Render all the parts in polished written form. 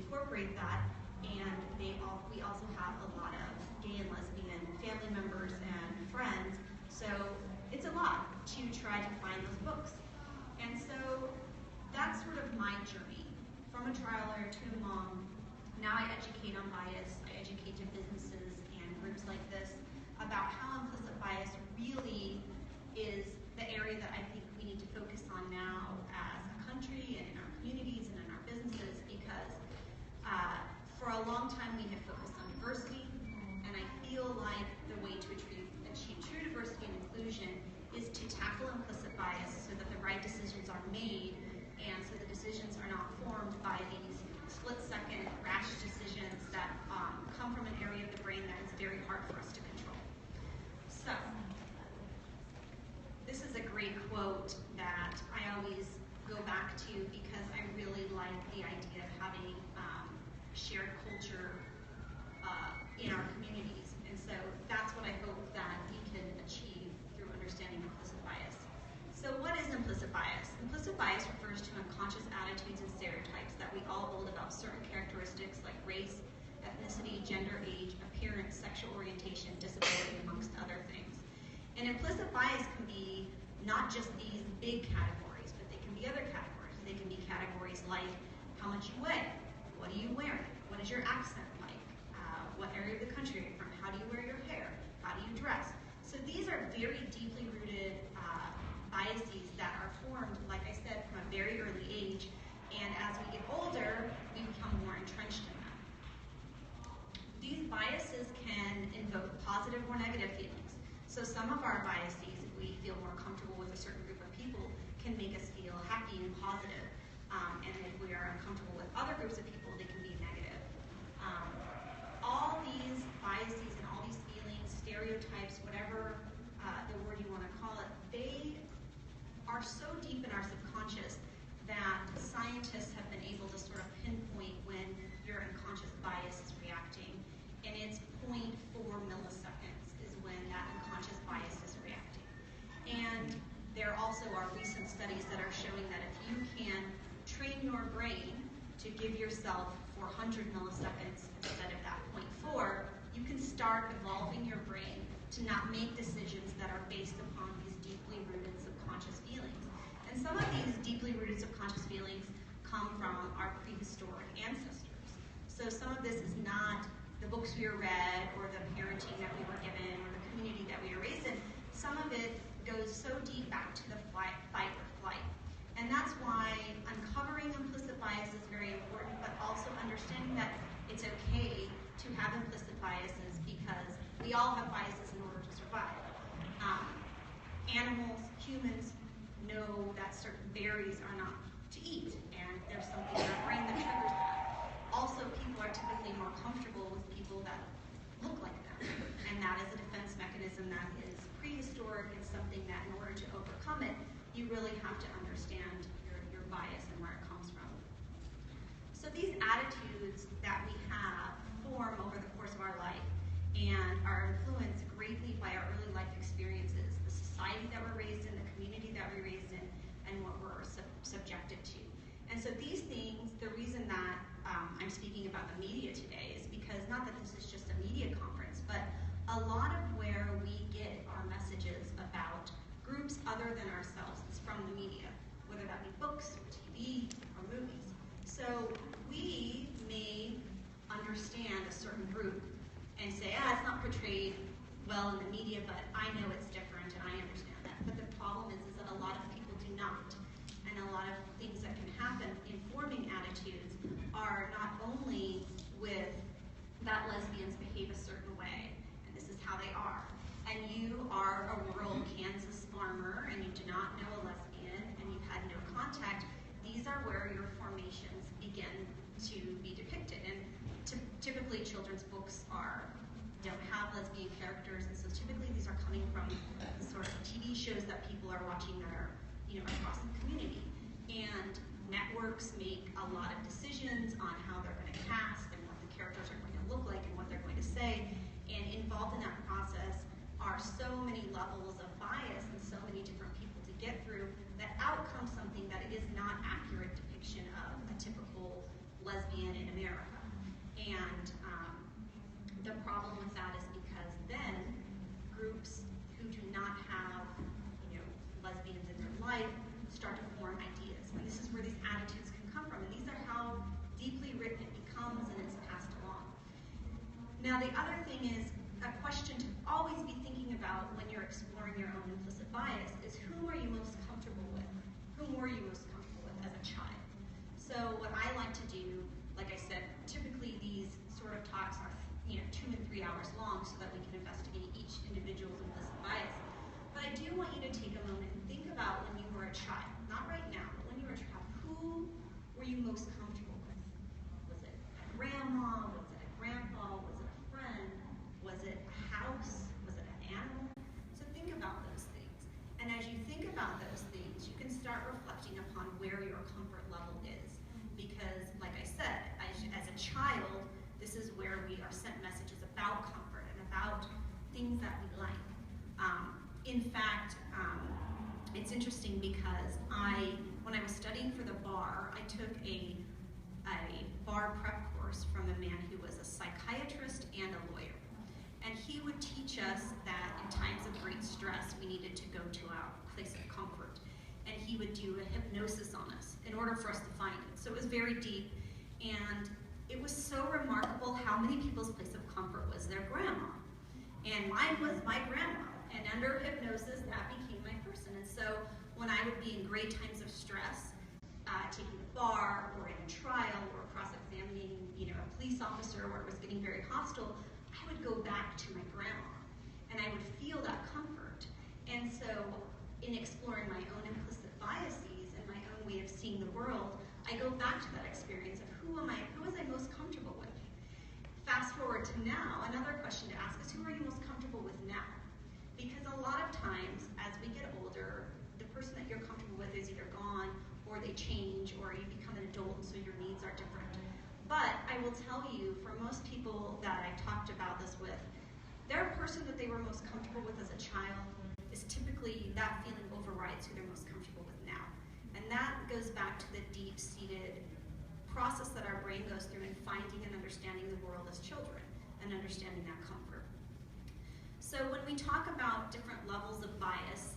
incorporate that, and we also have a lot of gay and lesbian family members and friends, so it's a lot to try to find those books. And so that's sort of my journey. From a trial lawyer to a mom, now I educate on bias, I educate to businesses and groups like this about how implicit bias really is the area that I think we need to focus on now as a country and in our communities and in our businesses, because for a long time we have focused on diversity, and I feel like the way to achieve true diversity and inclusion is to tackle implicit bias so that the right decisions are made, and so the decisions are not formed by these split-second rash decisions that come from an area of the brain that is very hard for us to control. So, this is a great quote that I always go back to because I really like the idea of having shared culture in our communities. And so that's what I hope that we can achieve through understanding implicit bias. So what is implicit bias? Implicit bias refers to unconscious attitudes and stereotypes that we all hold about certain characteristics like race, ethnicity, gender, age, appearance, sexual orientation, disability, amongst other things. And implicit bias can be not just these big categories, but they can be other categories. They can be categories like how much you weigh, what are you wearing, what is your accent like, what area of the country are you from, how do you wear your hair, how do you dress. So these are very deeply rooted biases that are formed, like I said, from a very early age, and as we get older, we become more entrenched in them. These biases can invoke positive or negative feelings. So some of our biases, if we feel more comfortable with a certain group of people, can make us feel happy and positive. And if we are uncomfortable with other groups of people, they can be negative. All these biases and all these feelings, stereotypes, whatever the word you want to call it, they are so deep in our subconscious that scientists have been able to sort of pinpoint when your unconscious bias is reacting. And it's 0.4 milliseconds is when that unconscious bias is reacting. And there also are recent studies that are showing that if you can train your brain to give yourself 400 milliseconds instead of that 0.4, you can start evolving your brain to not make decisions that are based upon these deeply rooted subconscious feelings. And some of these deeply rooted subconscious feelings come from our prehistoric ancestors. So some of this is not the books we read or the parenting that we were given or the community that we were raised in. Some of it goes so deep back to the fight or flight. And that's why uncovering implicit bias is very important, but also understanding that it's okay to have implicit biases because we all have biases in order to survive. Animals, humans, know that certain berries are not to eat, and there's something in our brain that triggers that. Also, people are typically more comfortable with people that look like them, and that is a defense mechanism that is prehistoric and something that in order to overcome it, you really have to understand your bias and where it comes from. So these attitudes that we have form over the course of our life and are influenced greatly by our early life experiences, the society that we're raised in, the community that we're raised in, and what we're subjected to. And so these things, the reason that I'm speaking about the media today is because not that this is just a media conference, but a lot of where we get our messages about groups other than ourselves is from the media, whether that be books or TV or movies. So we may understand a certain group and say, it's not portrayed well in the media, but I know it's different and I understand that. But the problem is that a lot of people do not. And a lot of things that can happen in forming attitudes are not only with that lesbians behave a certain way, and this is how they are, and you are a rural Kansas farmer and you do not know a lesbian and you've had no contact, these are where your formations begin to be depicted. And typically children's books don't have lesbian characters, and so typically these are coming from the sort of TV shows that people are watching that are across the community. And networks make a lot of decisions on how they're going to cast and what the characters are going to look like and what they're going to say. And involved in that process are so many levels of bias and so many different people to get through that out comes something that is not accurate depiction of a typical lesbian in America. And the problem with that is because then groups who do not have, lesbians in their life start to form ideas. And this is where these attitudes can come from. And these are how deeply written it becomes, and it's passed along. Now, the other thing is, a question to always be thinking about when you're exploring your own implicit bias is, who are you most comfortable with? Whom were you most comfortable with as a child? So what I like to do, like I said, typically these sort of talks are 2 and 3 hours long so that we can investigate each individual's implicit bias. But I do want you to take a moment and think about when you were a child, not right now, but when you were a child, who were you most comfortable with? Was it a grandma? Was it a grandpa? Was it a friend? Was it a house? Was it an animal? So think about those things. And as you think about those things, you can start reflecting upon where your comfort level is. Because, like I said, as a child, this is where we are sent messages about comfort and about things that we like. In fact, it's interesting because when I was studying for the bar, I took a bar prep course from a man who was a psychiatrist and a lawyer. And he would teach us that in times of great stress, we needed to go to our place of comfort. And he would do a hypnosis on us in order for us to find it. So it was very deep. And it was so remarkable how many people's place of comfort was their grandma. And mine was my grandma. And under hypnosis, that became my person. And so when I would be in great times of stress, taking the bar or in a trial or cross-examining, a police officer where it was getting very hostile, I would go back to my grandma. And I would feel that comfort. And so in exploring my own implicit biases and my own way of seeing the world, I go back to that experience of who was I most comfortable with? Fast forward to now, another question to ask is, who are you most comfortable with now? Because a lot of times, as we get older, the person that you're comfortable with is either gone, or they change, or you become an adult, and so your needs are different. But I will tell you, for most people that I've talked about this with, their person that they were most comfortable with as a child is typically that feeling overrides who they're most comfortable with now. And that goes back to the deep-seated process that our brain goes through in finding and understanding the world as children and understanding that comfort. So when we talk about different levels of bias,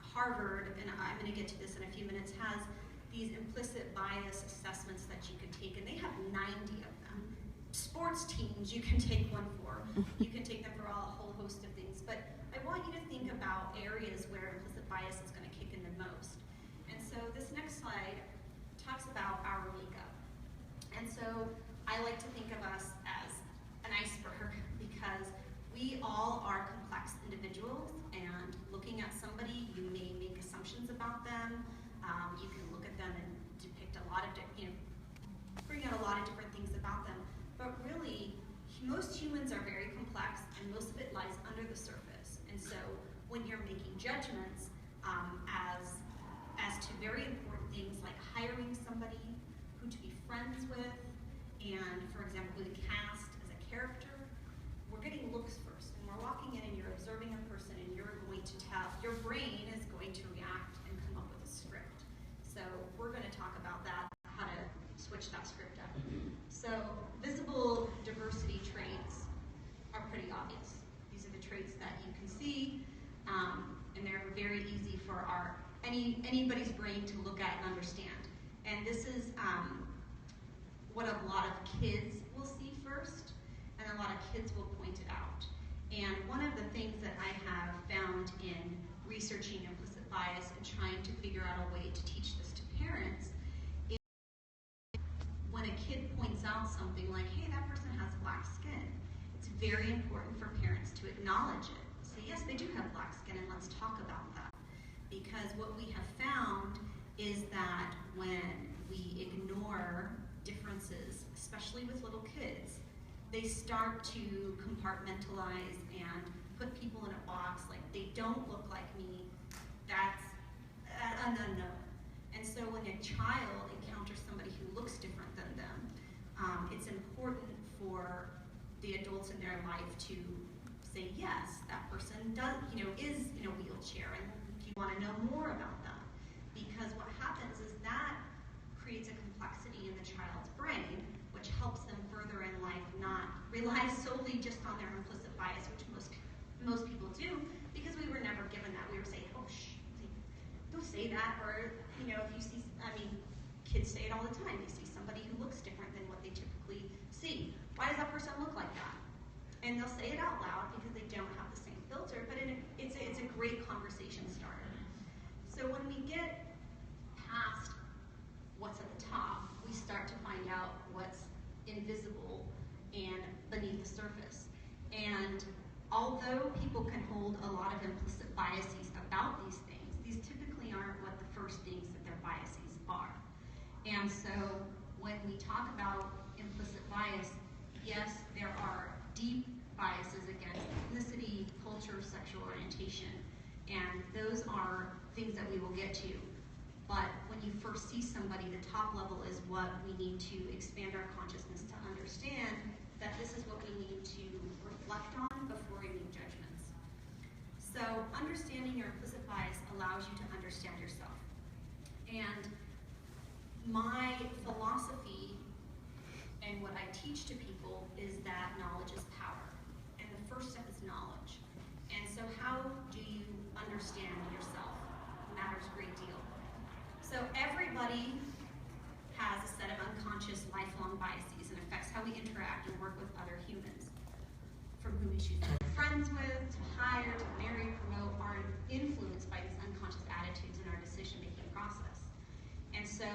Harvard, and I'm going to get to this in a few minutes, has these implicit bias assessments that you can take, and they have 90 of them. Sports teams you can take one for. You can take them for a whole host of things. But I want you to think about areas where implicit bias is going to kick in the most. And so this next slide talks about our makeup. And so I like to think of us as an iceberg because we all are complex individuals, and looking at somebody, you may make assumptions about them. You can look at them and depict a lot of, bring out a lot of different things about them. But really, most humans are very complex, and most of it lies under the surface. And so when you're making judgments as to very important things like hiring somebody, who to be friends with, and for example, who to cast as a character, we're getting looks first. And we're walking in and you're observing a person, and you're going to tell, your brain is going to react and come up with a script. So we're going to talk about that, how to switch that script up. So visible diversity traits are pretty obvious. These are the traits that you can see, and they're very easy for anybody's brain to look at and understand. And this is what a lot of kids will see first, and a lot of kids will point it out. And one of the things that I have found in researching implicit bias and trying to figure out a way to teach this to parents is when a kid points out something like, hey, that person has black skin, it's very important for parents to acknowledge it. Say, yes, they do have black skin, and let's talk about that. Because what we have found is that when we ignore differences, especially with little kids, they start to compartmentalize and put people in a box, like they don't look like me, that's an unknown. And so when a child encounters somebody who looks different than them, it's important for the adults in their life to say, yes, that person is in a wheelchair, and do you want to know more about that? Because what happens is that creates a complexity in the child's brain. solely just on their implicit bias, which most people do, because we were never given that. We were saying, oh, shh, don't say that. Or, you know, if you see, I mean, kids say it all the time. They see somebody who looks different than what they typically see. Why does that person look like that? And they'll say it out loud because they don't have the same filter, but it's a great conversation starter. So when we get past what's at the top, we start to find out what's invisible and beneath the surface. And although people can hold a lot of implicit biases about these things, these typically aren't what the first things that their biases are. And so when we talk about implicit bias, yes, there are deep biases against ethnicity, culture, sexual orientation, and those are things that we will get to. But when you first see somebody, the top level is what we need to expand our consciousness to understand that this is what we need to reflect on before we make judgments. So understanding your implicit bias allows you to understand yourself. And my philosophy and what I teach to people is that knowledge is power. And the first step is knowledge. And so how do you understand yourself? Matters a great deal. So everybody has a set of unconscious lifelong biases and affects how we interact and work with other humans. From who we choose to be friends with, to hire, to marry, promote, are influenced by these unconscious attitudes in our decision-making process. And so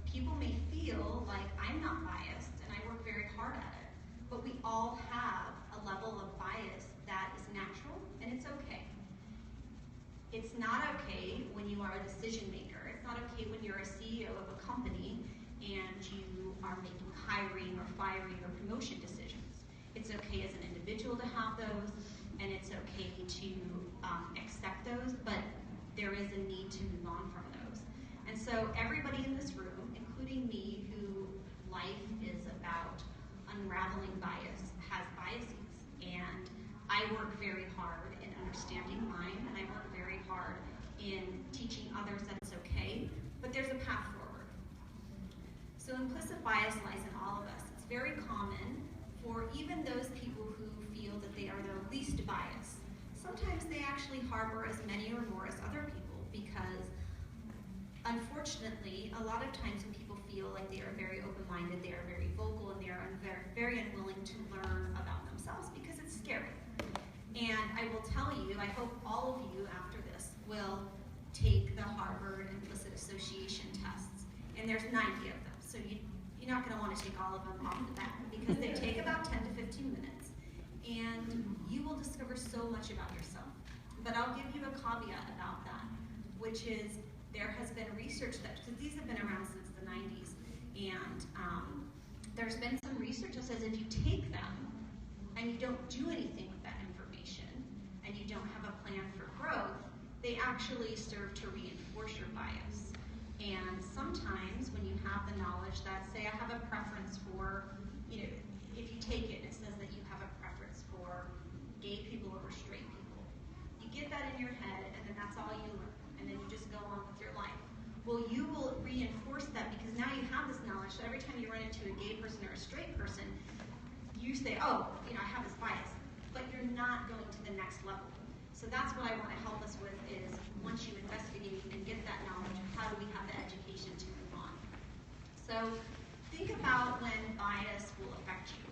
people may feel like I'm not biased and I work very hard at it, but we all have a level of bias that is natural and it's okay. It's not okay when you are a decision maker. It's not okay when you're a CEO of a company and you are making hiring or firing or promotion decisions. It's okay as an individual to have those, and it's okay to accept those, but there is a need to move on from those. And so everybody in this room, including me, who life is about unraveling bias, has biases. And I work very hard in understanding mine, and I work very hard in teaching others that it's okay, but there's a path forward. So implicit bias lies in all of us. It's very common for even those people who feel that they are the least biased. Sometimes they actually harbor as many or more as other people because, unfortunately, a lot of times when people feel like they are very open-minded, they are very vocal, and they are very unwilling to learn about themselves because it's scary. And I will tell you, I hope all of you after this will take the Harvard Implicit Association tests. And there's 90 of them, so you're not going to want to take all of them off the bat because they take about 10 to 15 minutes. And you will discover so much about yourself. But I'll give you a caveat about that, which is there has been research that, because these have been around since the 90s, and there's been some research that says if you take them and you don't do anything with that information and you don't have a plan for growth, they actually serve to reinforce your bias. And sometimes when you have the knowledge that, say I have a preference for, you know, if you take it and it says that you have a preference for gay people over straight people, you get that in your head and then that's all you learn, and then you just go on with your life. Well, you will reinforce that because now you have this knowledge, so every time you run into a gay person or a straight person, you say, oh, you know, I have this bias, but you're not going to the next level. So that's what I want to help us with is once you investigate and get that knowledge, how do we have the education to move on? So think about when bias will affect you.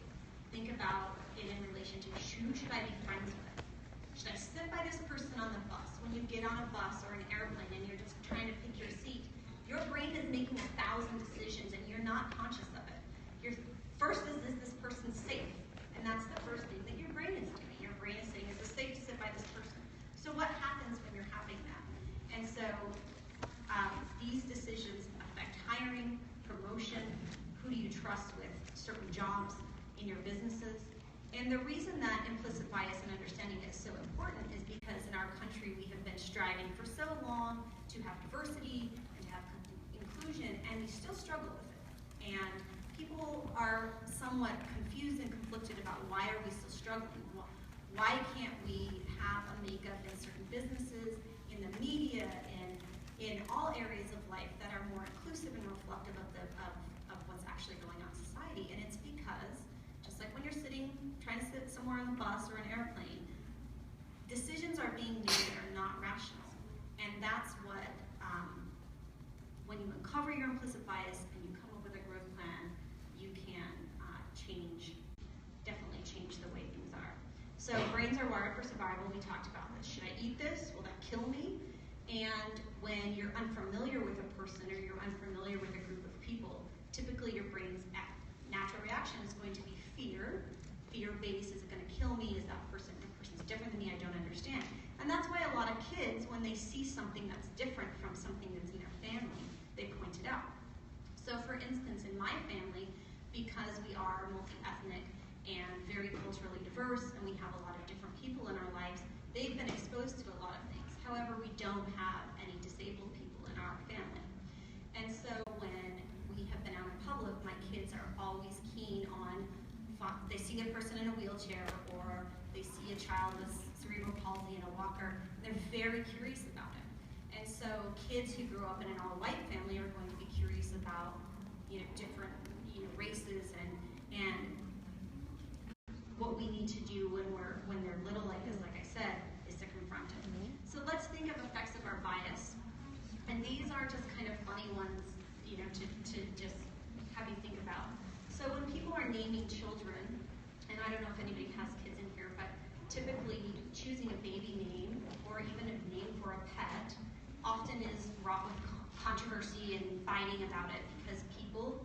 Think about it in relation to who should I be friends with? Should I sit by this person on the bus? When you get on a bus or an airplane and you're just trying to pick your seat, your brain is making 1,000 decisions and you're not conscious of it. Your first is this person safe? And that's the first thing that your brain is doing. Your brain is saying, is it safe to sit by this person? So what happens when you're having that? And so these decisions affect hiring, promotion, who do you trust with certain jobs in your businesses. And the reason that implicit bias and understanding is so important is because in our country we have been striving for so long to have diversity and to have inclusion, and we still struggle with it. And people are somewhat confused and conflicted about why are we still struggling? Why can't we have a makeup in certain businesses, in the media, and in all areas of life that are more inclusive and reflective of what's actually going on in society? And it's because, just like when you're sitting trying to sit somewhere on the bus or an airplane. Decisions are being made that are not rational. And that's what, when you uncover your implicit bias and you come up with a growth plan, you can definitely change the way things are. So brains are wired for survival. We talked about this. Should I eat this? Will that kill me? And when you're unfamiliar with a person or you're unfamiliar with a group of people, typically your brain's natural reaction is going to be fear. Fear-based, is it going to kill me? Is that person's different than me? I don't understand. And that's why a lot of kids, when they see something that's different from something that's in their family, they point it out. So for instance, in my family, because we are multi-ethnic and very culturally diverse, and we have a lot of different people in our lives, they've been exposed to a lot of things. However, we don't have any disabled people in our family. And so when we have been out in public, my kids are always keen on, they see a person in a wheelchair or they see a child with cerebral palsy in a walker, they're very curious about it. And so kids who grew up in an all-white family are going to be curious about, different, races and what we need to do when they're little like this, like I said, is to confront it. So let's think of effects of our bias. And these are just kind of funny ones, to just have you think about. So when people are naming children, and I don't know if anybody has kids in here, but typically choosing a baby name or even a name for a pet often is wrought with controversy and fighting about it because people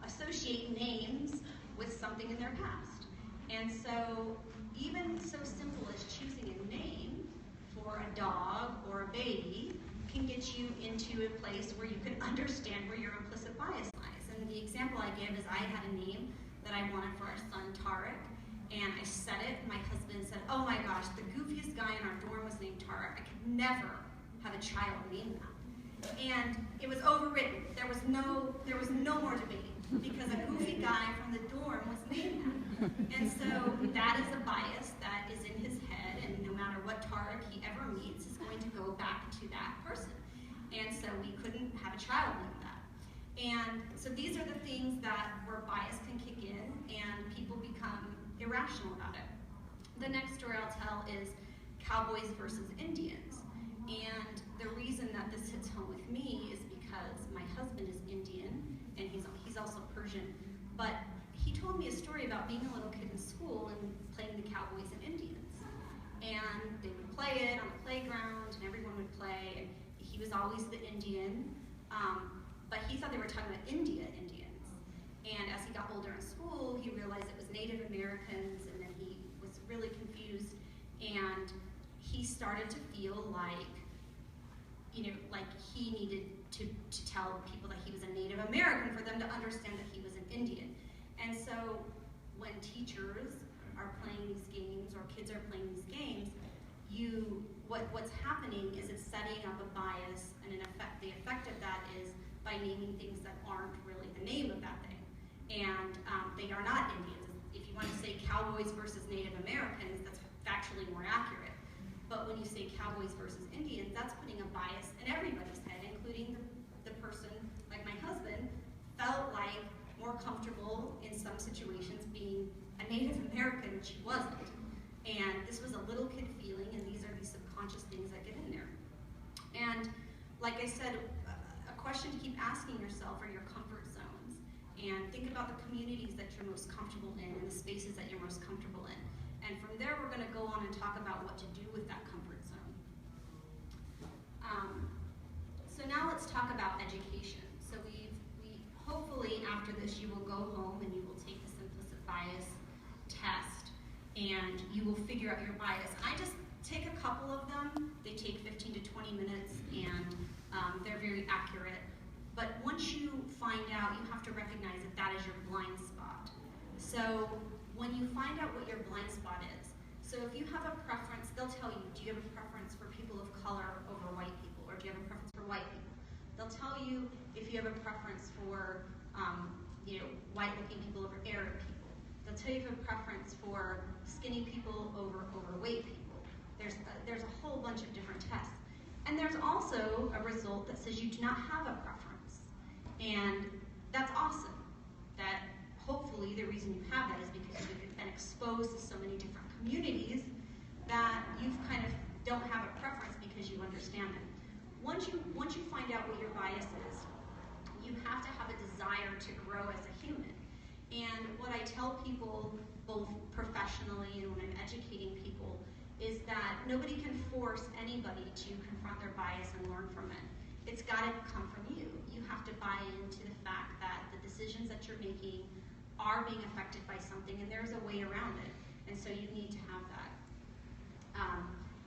associate names with something in their past. And so even so simple as choosing a name for a dog or a baby can get you into a place where you can understand where your implicit bias lies. And the example I give is I had a name that I wanted for our son, Tarek, and I said it, and my husband said, oh my gosh, the goofiest guy in our dorm was named Tarek. I could never have a child named that. And it was overwritten. There was no more debate because a goofy guy from the dorm was named that. And so that is a bias that is in his head, and no matter what Tarek he ever meets is going to go back to that person. And so we couldn't have a child named that. And so these are the things where bias can kick in and people become irrational about it. The next story I'll tell is cowboys versus Indians. And the reason that this hits home with me is because my husband is Indian and he's also Persian. But he told me a story about being a little kid in school and playing the cowboys and Indians. And they would play it on the playground and everyone would play. And he was always the Indian. But he thought they were talking about Indians. And as he got older in school, he realized it was Native Americans, and then he was really confused. And he started to feel like, like he needed to tell people that he was a Native American for them to understand that he was an Indian. And so when teachers are playing these games or kids are playing these games, what's happening is it's setting up a bias, and the effect of that is by naming things that aren't really the name of that thing. And they are not Indians. If you want to say cowboys versus Native Americans, that's factually more accurate. But when you say cowboys versus Indians, that's putting a bias in everybody's head, including the person, like my husband, felt like more comfortable in some situations being a Native American, which he wasn't. And this was a little kid feeling, and these are these subconscious things that get in there. And like I said, a question to keep asking yourself are your comfort zones. And think about the communities that you're most comfortable in and the spaces that you're most comfortable in. And from there, we're going to go on and talk about what to do with that comfort zone. So now let's talk about education. So we hopefully after this, you will go home and you will take this implicit bias test, and you will figure out your bias. I just take a couple of them. They take 15 to 20 minutes, and they're very accurate. But once you find out, you have to recognize that is your blind spot. So when you find out what your blind spot is, so if you have a preference, they'll tell you, do you have a preference for people of color over white people, or do you have a preference for white people? They'll tell you if you have a preference for white-looking people over Arab people. They'll tell you if you have a preference for skinny people over overweight people. There's a whole bunch of different tests. And there's also a result that says you do not have a preference. And that's awesome. That hopefully the reason you have that is because you've been exposed to so many different communities that you've kind of don't have a preference because you understand it. Once you find out what your bias is, you have to have a desire to grow as a human. And what I tell people, both professionally and when I'm educating people, is that nobody can force anybody to confront their bias and learn from it. It's got to come from you. You have to buy into the fact that the decisions that you're making are being affected by something, and there's a way around it. And so you need to have that.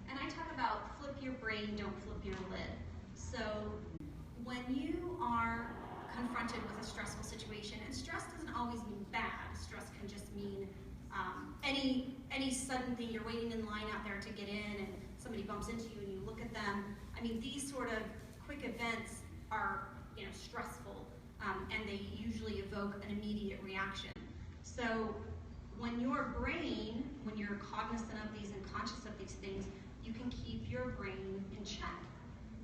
And I talk about flip your brain, don't flip your lid. So when you are confronted with a stressful situation, and stress doesn't always mean bad. Stress can just mean any sudden thing. You're waiting in line out there to get in, and somebody bumps into you, and you look at them. I mean, these sort of quick events are, stressful, and they usually evoke an immediate reaction. So when your brain, when you're cognizant of these and conscious of these things, you can keep your brain in check.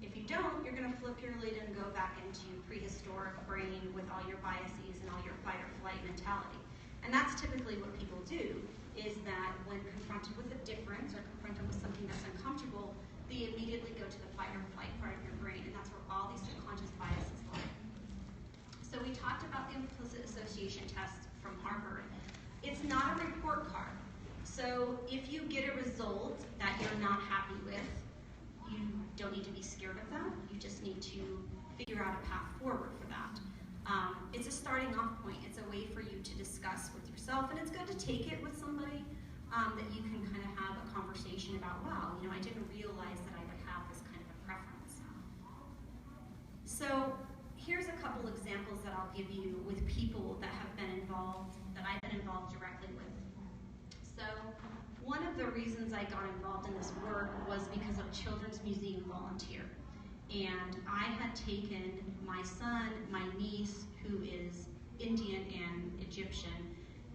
If you don't, you're going to flip your lid and go back into prehistoric brain with all your biases and all your fight or flight mentality. And that's typically what people do, is that when confronted with a difference or confronted with something that's uncomfortable, they immediately go to the fight or flight part of your brain, and that's where all these subconscious biases lie. So we talked about the implicit association test from Harvard. It's not a report card. So if you get a result that you're not happy with, you don't need to be scared of that. You just need to figure out a path forward for that. It's a starting off point. It's a way for you to discuss with yourself, and it's good to take it with somebody that you can kind of have a conversation about, wow, I didn't realize that I would have this kind of a preference. So here's a couple examples that I'll give you with people that have been involved, that I've been involved directly with. So one of the reasons I got involved in this work was because of Children's Museum volunteer. And I had taken my son, my niece, who is Indian and Egyptian,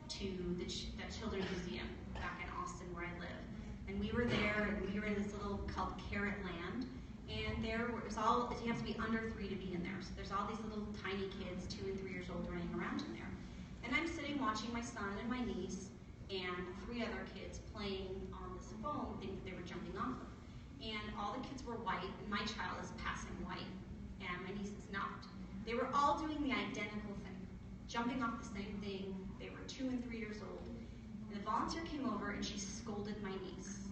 to the Children's Museum back in Austin where I live. And we were there, and we were in this little called Carrot Land. And there was all, you have to be under 3 to be in there. So there's all these little tiny kids, 2 and 3 years old, running around in there. And I'm sitting watching my son and my niece and 3 other kids playing on this foam thing that they were jumping off of. And all the kids were white, and my child is passing white, and my niece is not. They were all doing the identical thing, jumping off the same thing. They were 2 and 3 years old. And the volunteer came over, and she scolded my niece.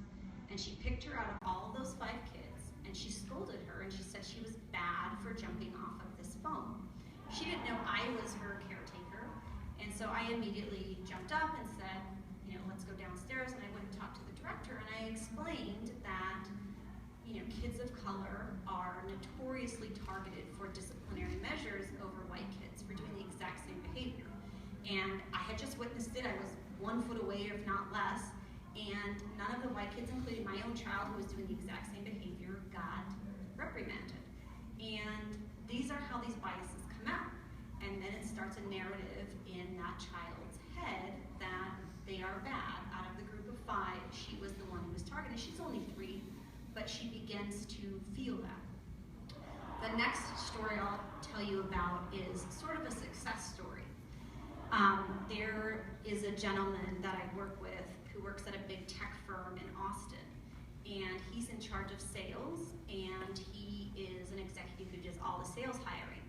And she picked her out of all of those 5 kids, and she scolded her, and she said she was bad for jumping off of this foam. She didn't know I was her caretaker, and so I immediately jumped up and said, let's go downstairs, and I went and talked to the director, and I explained that kids of color are notoriously targeted for disciplinary measures over white kids for doing the exact same behavior. And I had just witnessed it. I was 1 foot away, if not less, and none of the white kids, including my own child who was doing the exact same behavior, got reprimanded. And these are how these biases come out. And then it starts a narrative in that child's head that they are bad. Out of the group of 5, she was the one who was targeted. She's only 3, but she begins to feel that. The next story I'll tell you about is sort of a success story. There is a gentleman that I work with who works at a big tech firm in Austin, and he's in charge of sales, and he is an executive who does all the sales hiring.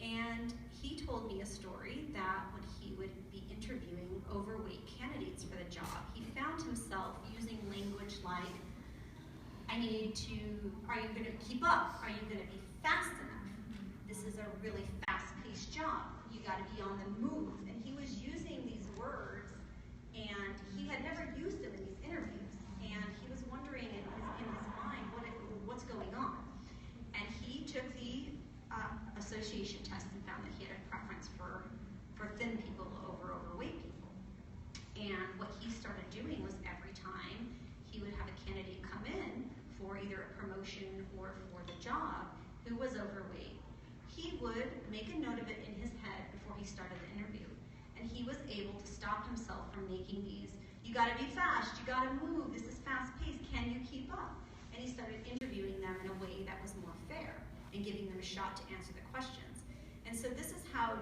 And he told me a story that when he would be interviewing overweight candidates for the job, he found himself using language like, are you going to keep up? Are you going to be fast enough? This is a really fast-paced job. You got to be on the move. And he was using these words, and he had never used them in these interviews. And he was wondering in his mind what's going on. And he took the association test and found that he had a preference for thin people over overweight people. And what he started doing was every time he would have a candidate come in for either a promotion or for the job who was overweight, he would make a note of it in his head before he started the interview. And he was able to stop himself from making these, you gotta be fast, you gotta move, this is fast paced, can you keep up? And he started interviewing them in a way that was more fair and giving them a shot to answer the questions. And so this is how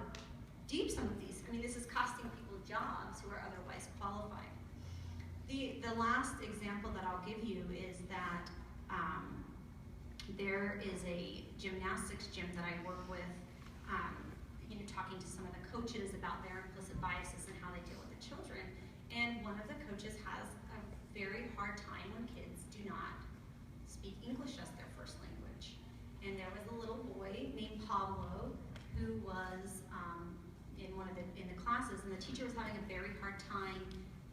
deep some of these. I mean, this is costing people jobs who are otherwise qualified. The last example that I'll give you is that there is a gymnastics gym that I work with, talking to some of the coaches about their implicit biases and how they deal with the children. And one of the coaches has a very hard time when kids do not speak English as their first language. And there was a little boy named Pablo who was in the classes, and the teacher was having a very hard time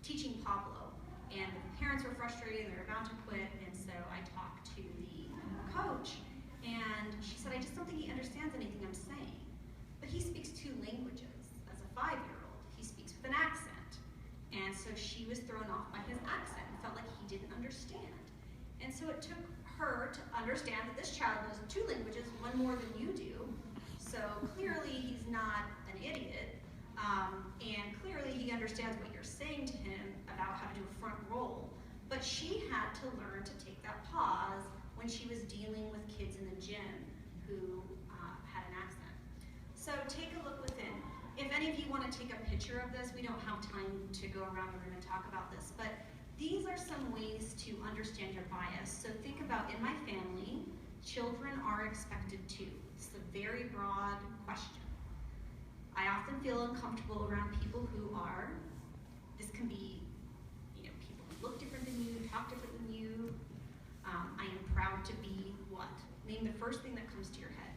teaching Pablo. And the parents were frustrated, they were about to quit, and so I talked to the coach, and she said, I just don't think he understands anything I'm saying. But he speaks 2 languages. As a 5-year-old, he speaks with an accent. And so she was thrown off by his accent and felt like he didn't understand. And so it took her to understand that this child knows 2 languages, one more than you do. So clearly he's not an idiot. And clearly he understands what you're saying to him about how to do a front roll. But she had to learn to take that pause when she was dealing with kids in the gym who had an accent. So take a look within. If any of you want to take a picture of this, we don't have time to go around the room and talk about this, but these are some ways to understand your bias. So think about, in my family, children are expected to. It's a very broad question. I often feel uncomfortable around people who are, this can be, people who look different than you, talk different than you. I am proud to be what? Name the first thing that comes to your head.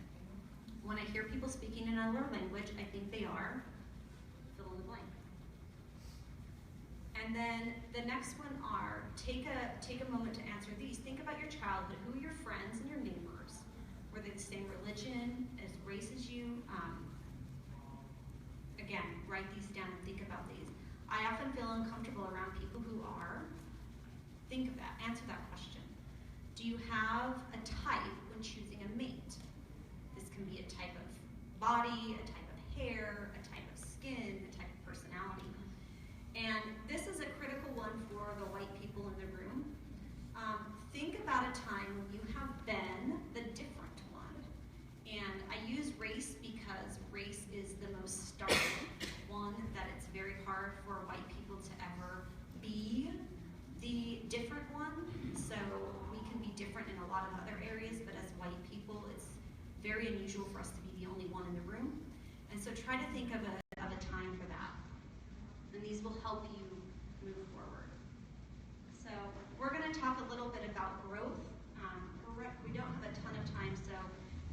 When I hear people speaking in another language, I think they are, fill in the blank. And then the next one are, take a moment to answer these. Think about your childhood. Who are your friends and your neighbors? Were they the same religion, as race as you? Again, write these down and think about these. I often feel uncomfortable around people who are. Think of that, answer that question. Do you have a type when choosing a mate? This can be a type of body, a type of hair, a type of skin, a type of personality. And this is a critical one for the white people in the room. Think about a time when you have been the different one. And I use race because race is the most startling one, that it's very hard for white people to ever be the different one. So we can be different in a lot of other areas, but as white people, it's very unusual for us to be the only one in the room. And so try to think of a time for that. And these will help you move forward. So we're going to talk a little bit about growth. We don't have a ton of time, so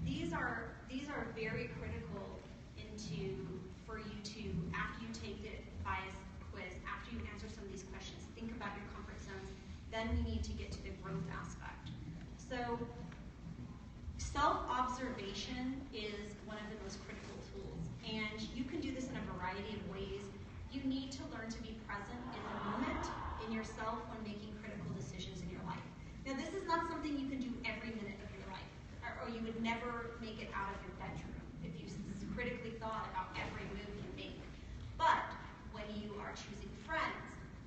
these are very critical for you to, after you take the bias quiz, after you answer some of these questions, think about your comfort zones. Then we need to get to the growth aspect. So self-observation is one of the most critical tools, and you can do this in a variety of ways. You need to learn to be present in the moment in yourself when making critical decisions in your life. Now, this is not something you can do every minute of your life, or you would never make it out of your bedroom if you critically thought about every move you make. But when you are choosing friends,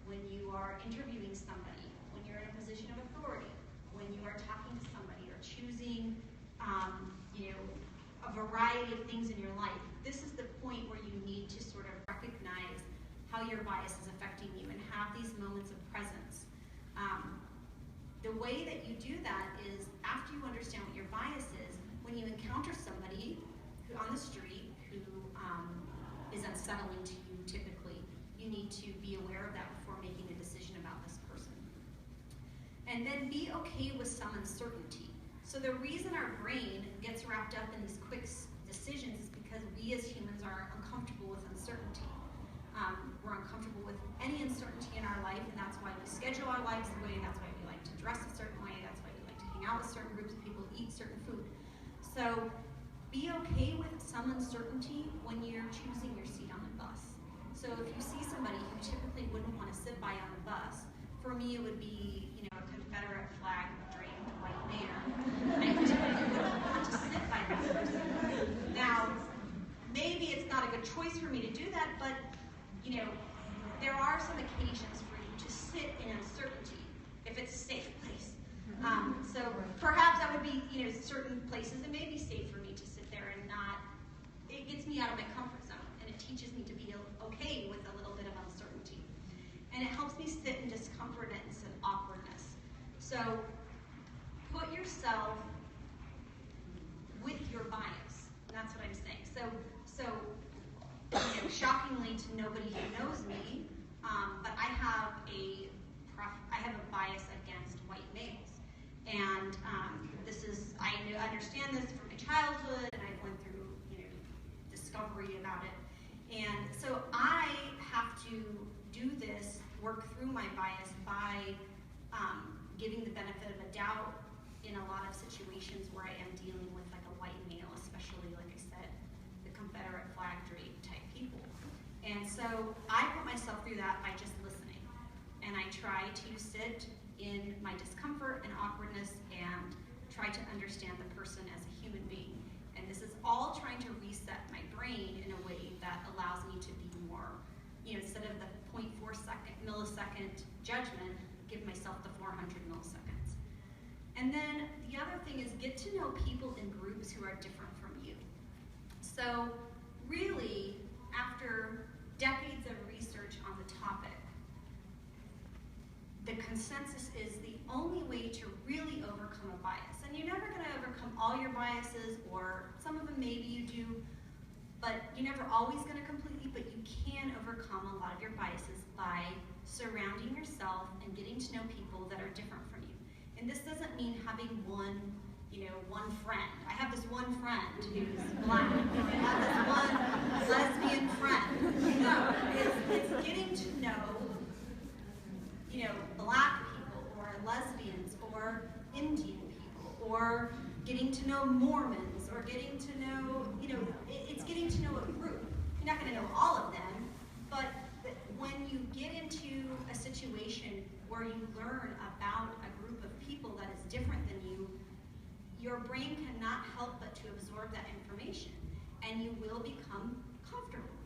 when you are interviewing somebody, when you're in a position of authority, when you are talking to somebody or choosing a variety of things in your life, this is the point where you need to sort of recognize how your bias is affecting you and have these moments of presence. The way that you do that is, after you understand what your bias is, when you encounter somebody on the street who is unsettling to you typically, you need to be aware of that before making a decision about this person. And then be okay with some uncertainty. So the reason our brain gets wrapped up in these quick decisions is because we as humans are uncomfortable with uncertainty. We're uncomfortable with any uncertainty in our life, and that's why we schedule our lives the way, that's why we like to dress a certain way, that's why we like to hang out with certain groups of people, eat certain food. So be okay with some uncertainty when you're choosing your seat on the bus. So if you see somebody who typically wouldn't want to sit by on the bus, for me it would be, a Confederate flag draped white man. I typically wouldn't want to sit by that person. Now, maybe it's not a good choice for me to do that, but there are some occasions for you to sit in uncertainty if it's a safe place. So perhaps that would be, certain places it may be safe for me to sit there and not, it gets me out of my comfort zone and it teaches So put yourself with your bias. That's what I'm saying. So shockingly to nobody who knows me, but I have a bias against white males, and I understand this from my childhood, and I went through discovery about it, and so I have to do this, work through my bias by giving the benefit of a doubt in a lot of situations where I am dealing with like a white male, especially like I said, the Confederate flag draped type people. And so I put myself through that by just listening. And I try to sit in my discomfort and awkwardness and try to understand the person as a human being. And this is all trying to reset my brain in a way that allows me to be more, instead of the 0.4 millisecond judgment, give myself the 400 milliseconds. And then the other thing is get to know people in groups who are different from you. So really, after decades of research on the topic, the consensus is the only way to really overcome a bias. And you're never going to overcome all your biases, or some of them maybe you do, but you're never always going to completely, but you can overcome a lot of your biases by surrounding yourself and getting to know people that are different from you. And this doesn't mean having one friend. I have this one friend who's black. I have this one lesbian friend. No, it's getting to know, black people or lesbians or Indian people, or getting to know Mormons, or getting to know, it's getting to know a group. You're not going to know all of them, but when you get into a situation where you learn about a group of people that is different than you, your brain cannot help but to absorb that information, and you will become comfortable.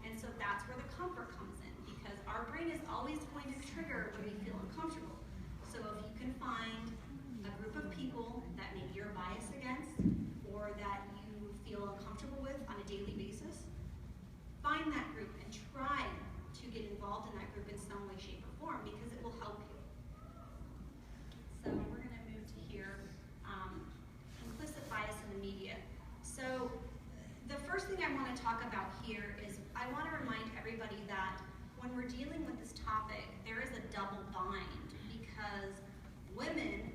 And so that's where the comfort comes in, because our brain is always going to trigger when we feel uncomfortable. So if you can find a group of people that maybe you're biased against, or that you feel uncomfortable with on a daily basis, find that group and try to get involved in that group in some way, shape, or form, because it will help you. So we're going to move to here. Implicit bias in the media. So the first thing I want to talk about here is I want to remind everybody that when we're dealing with this topic, there is a double bind, because women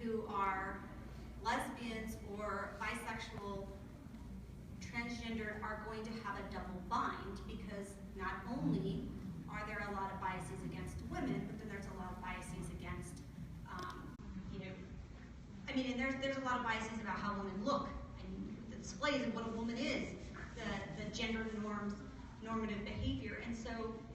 who are lesbians or bisexual, transgender are going to have a double bind, because not only are there a lot of biases against women, but then there's a lot of biases against, and there's a lot of biases about how women look, and the displays of what a woman is, the gender norms, normative behavior. And so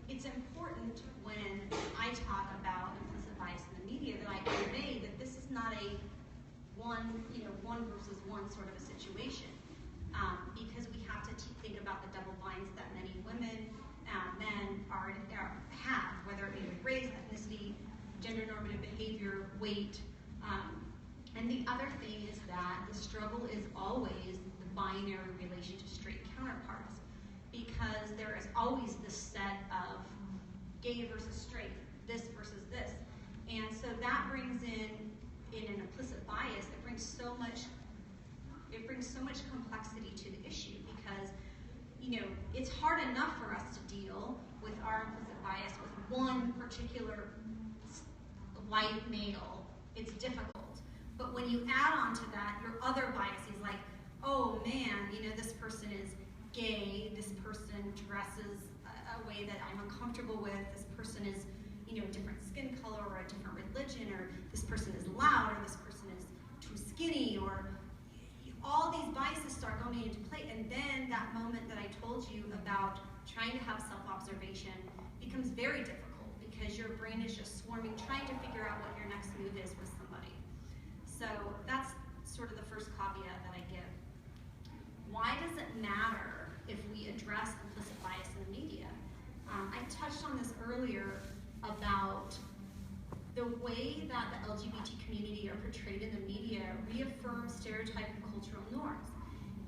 it's important when I talk about implicit bias in the media that I convey that this is not a one versus one sort of a situation, because we have to think about the double binds that many women, men have, whether it be with race, ethnicity, gender normative behavior, weight. And the other thing is that the struggle is always the binary relation to straight counterparts, because there is always this set of gay versus straight, this versus this. And so that brings in an implicit bias, it brings so much complexity to the issue, because it's hard enough for us to deal with our implicit bias with one particular white male. It's difficult. But when you add on to that your other biases, like, oh man, this person is gay, this person dresses a way that I'm uncomfortable with, this person is, a different skin color or a different religion, or this person is loud, or this person is too skinny, or all these biases start going into play. And then that moment that I told you about trying to have self-observation becomes very difficult, because your brain is just swarming, trying to figure out what your next move is with somebody. So that's sort of the first caveat that I give. Why does it matter if we address implicit bias in the media? I touched on this earlier about the way that the LGBT community are portrayed in the media reaffirms stereotype and cultural norms.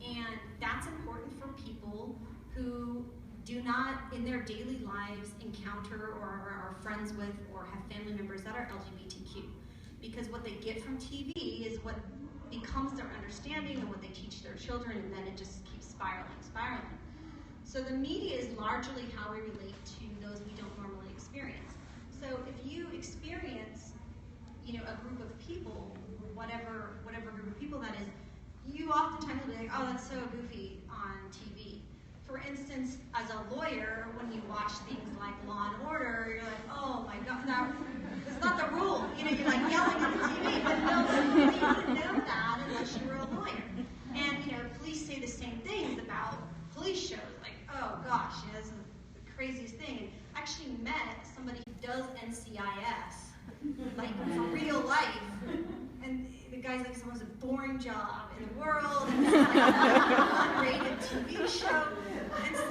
And that's important for people who do not, in their daily lives, encounter or are friends with or have family members that are LGBTQ. Because what they get from TV is what becomes their understanding and what they teach their children, and then it just keeps spiraling. So the media is largely how we relate to those we don't normally experience. So if you experience, a group of people, whatever group of people that is, you oftentimes will be like, oh, that's so goofy on TV. For instance, as a lawyer, when you watch things like Law and Order, you're like, oh my God, that's not the rule. You're like yelling at the TV, but no, you wouldn't know that unless you were a lawyer. And police say the same things about police shows, like, oh gosh, this is the craziest thing. And I actually met somebody who does NCIS, like for real life, and the guy's like, it's the most boring job in the world, and it's like an unrated TV show. And so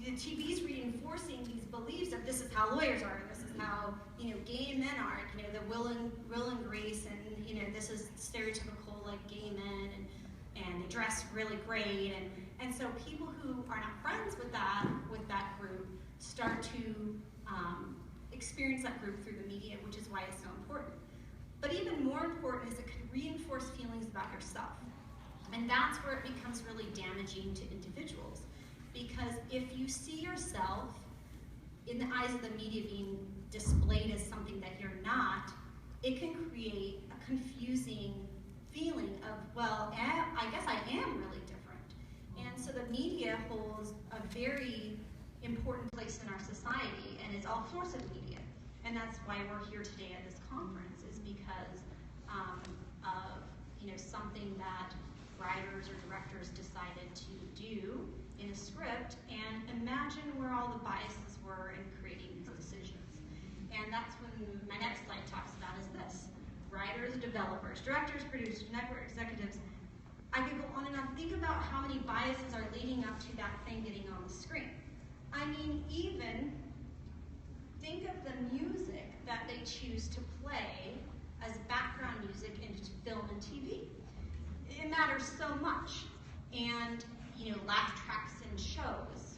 the TV's reinforcing these beliefs that this is how lawyers are, and this is how gay men are, the Will and Grace, and this is stereotypical like gay men, and they dress really great, and so people who are not friends with that group start to experience that group through the media, which is why it's so important. But even more important is it could reinforce feelings about yourself. And that's where it becomes really damaging to individuals. Because if you see yourself in the eyes of the media being displayed as something that you're not, it can create a confusing feeling of, well, I guess I am really different. And so the media holds a very important place in our society, and it's all sorts of media. And that's why we're here today at this conference, is because of something that writers or directors decided to do in a script, and imagine where all the biases were in creating these decisions. And that's when my next slide talks about is this. Writers, developers, directors, producers, network executives. I could go on and on. Think about how many biases are leading up to that thing getting on the screen. I mean, even think of the music that they choose to play as background music in film and TV. It matters so much. And, laugh tracks in shows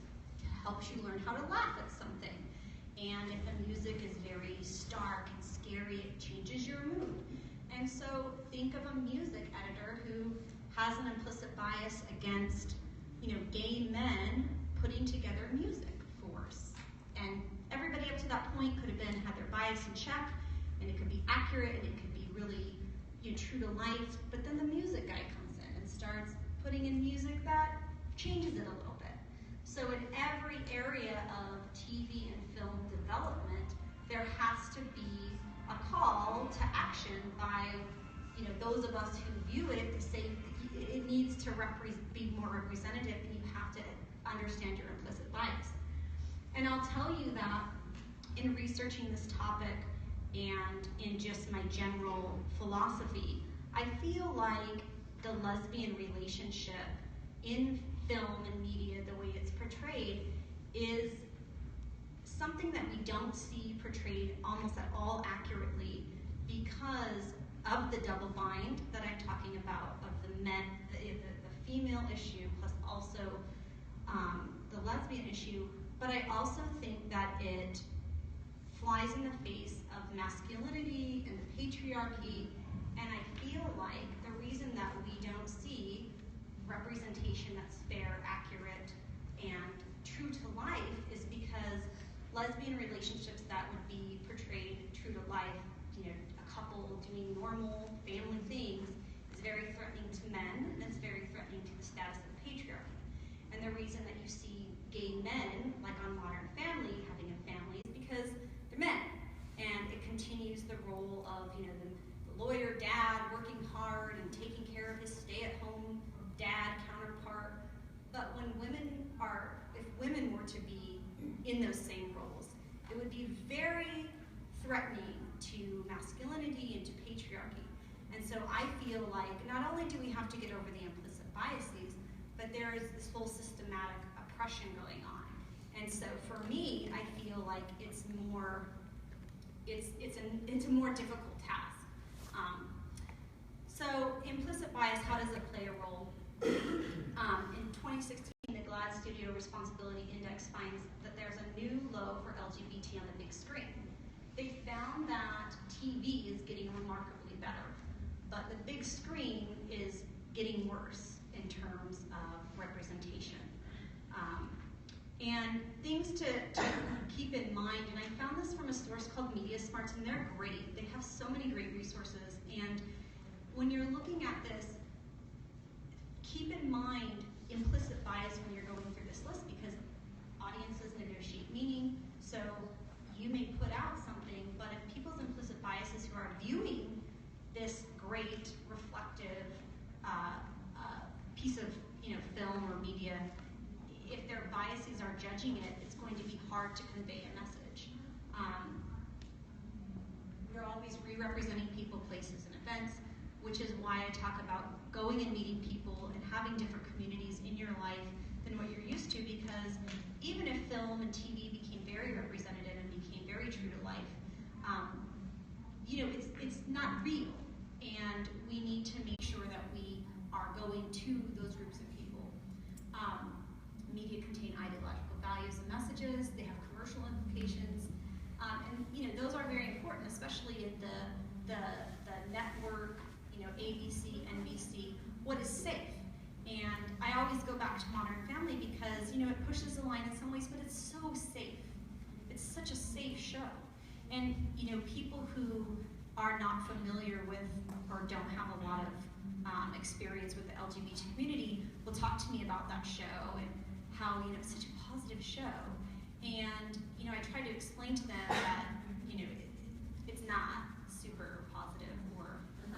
helps you learn how to laugh at something. And if the music is very stark and scary, it changes your mood. And so think of a music editor who has an implicit bias against, gay men putting together music for us. And everybody up to that point could have had their bias in check, and it could be accurate, and it could be really true to life. But then the music guy comes in and starts putting in music that changes it a little bit. So in every area of TV and film development, there has to be a call to action by those of us who view it to say it needs to be more representative, and you have to understand your implicit bias. And I'll tell you that in researching this topic and in just my general philosophy, I feel like the lesbian relationship in film and media, the way it's portrayed, is something that we don't see portrayed almost at all accurately because of the double bind that I'm talking about, of the female issue, plus also the lesbian issue. But I also think that it flies in the face of masculinity and the patriarchy, and I feel like the reason that we don't see representation that's fair, accurate, and true to life is because lesbian relationships that would be portrayed true to life, a couple doing normal family things, is very threatening to men, and it's very threatening to the status of patriarchy. And the reason that you see gay men, like on Modern Family, having a family is because they're men. And it continues the role of, the lawyer dad working hard and taking care of his stay-at-home dad counterpart. But if women were to be in those same roles, it would be very threatening to masculinity and to patriarchy. And so I feel like not only do we have to get over the implicit biases, but there is this whole systematic oppression going on. And so for me, I feel like it's a more difficult task. So implicit bias, how does it play a role? In 2016, the GLAAD Studio Responsibility Index finds that there's a new low for LGBT on the big screen. They found that TV is getting remarkably better, but the big screen is getting worse in terms of representation. And things to keep in mind, and I found this from a source called Media Smarts, and they're great. They have so many great resources, and when you're looking at this, keep in mind implicit bias when you're going through this list, because audiences negotiate meaning, so you may put out something, but if people's implicit biases who are viewing this great, reflective piece of film or media, if their biases are judging it, it's going to be hard to convey a message. We're always re-representing people, places, and events, which is why I talk about going and meeting people and having different communities in your life than what you're used to, because even if film and TV became very representative and became very true to life, it's not real, and we need to make sure that we are going to those groups of people. Media contain ideological values and messages. They have commercial implications, and those are very important, especially in the network, ABC, NBC. What is safe? And I always go back to Modern Family because it pushes the line in some ways, but it's so safe. It's such a safe show, and people who are not familiar with or don't have a lot of experience with the LGBT community will talk to me about that show and how it's such a positive show, and I try to explain to them that it's not super positive or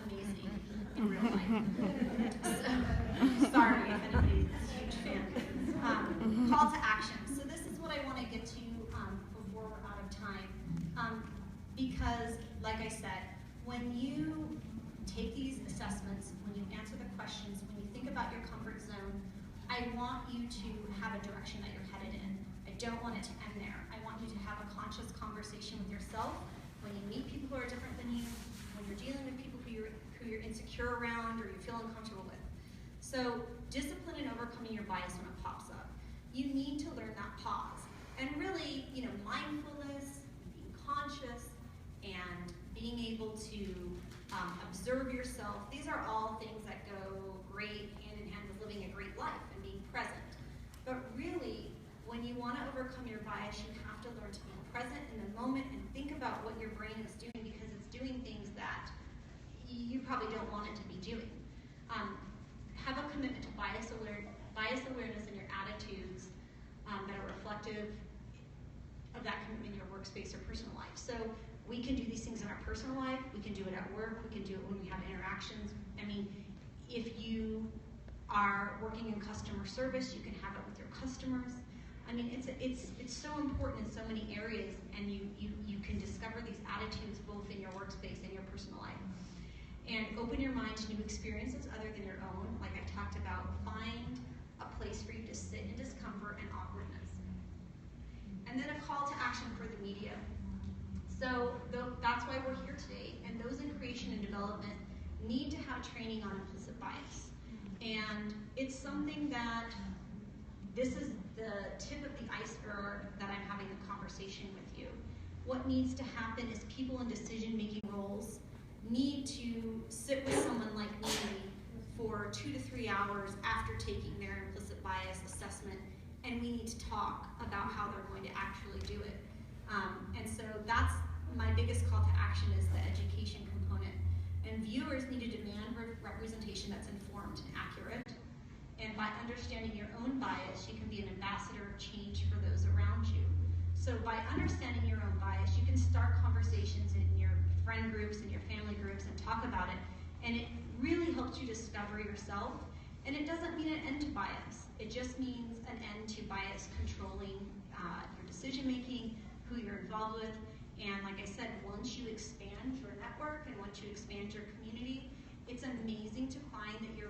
amazing in real life. So, sorry if anybody's a huge fan. Call to action. So this is what I want to get to before we're out of time, because like I said, when you take these assessments, when you answer the questions, when you think about your comfort zone, I want you to have a direction that you're headed in. I don't want it to end there. I want you to have a conscious conversation with yourself when you meet people who are different than you, when you're dealing with people who you're insecure around or you feel uncomfortable with. So discipline and overcoming your bias when it pops up. You need to learn that pause. And really, mindfulness, being conscious, and being able to observe yourself, these are all things that go great hand in hand with living a great life and being present. But really, when you want to overcome your bias, you have to learn to be present in the moment and think about what your brain is doing, because it's doing things that you probably don't want it to be doing. Have a commitment to bias awareness in your attitudes that are reflective of that commitment in your workspace or personal life. So we can do these things in our personal life, we can do it at work, we can do it when we have interactions. I mean, if you are working in customer service, you can have it with your customers. I mean, it's so important in so many areas, and you can discover these attitudes both in your workspace and your personal life. And open your mind to new experiences other than your own. Like I talked about, find a place for you to sit in discomfort and awkwardness. And then a call to action for the media. So that's why we're here today, and those in creation and development need to have training on implicit bias. And it's something that, this is the tip of the iceberg that I'm having a conversation with you. What needs to happen is people in decision-making roles need to sit with someone like me for 2 to 3 hours after taking their implicit bias assessment, and we need to talk about how they're going to actually do it. And so that's my biggest call to action, is the education component. And viewers need to demand representation that's informed and accurate. And by understanding your own bias, you can be an ambassador of change for those around you. So by understanding your own bias, you can start conversations in your friend groups and your family groups and talk about it. And it really helps you discover yourself. And it doesn't mean an end to bias. It just means an end to bias controlling your decision making, who you're involved with. And like I said, once you expand your network and once you expand your community, it's amazing to find that your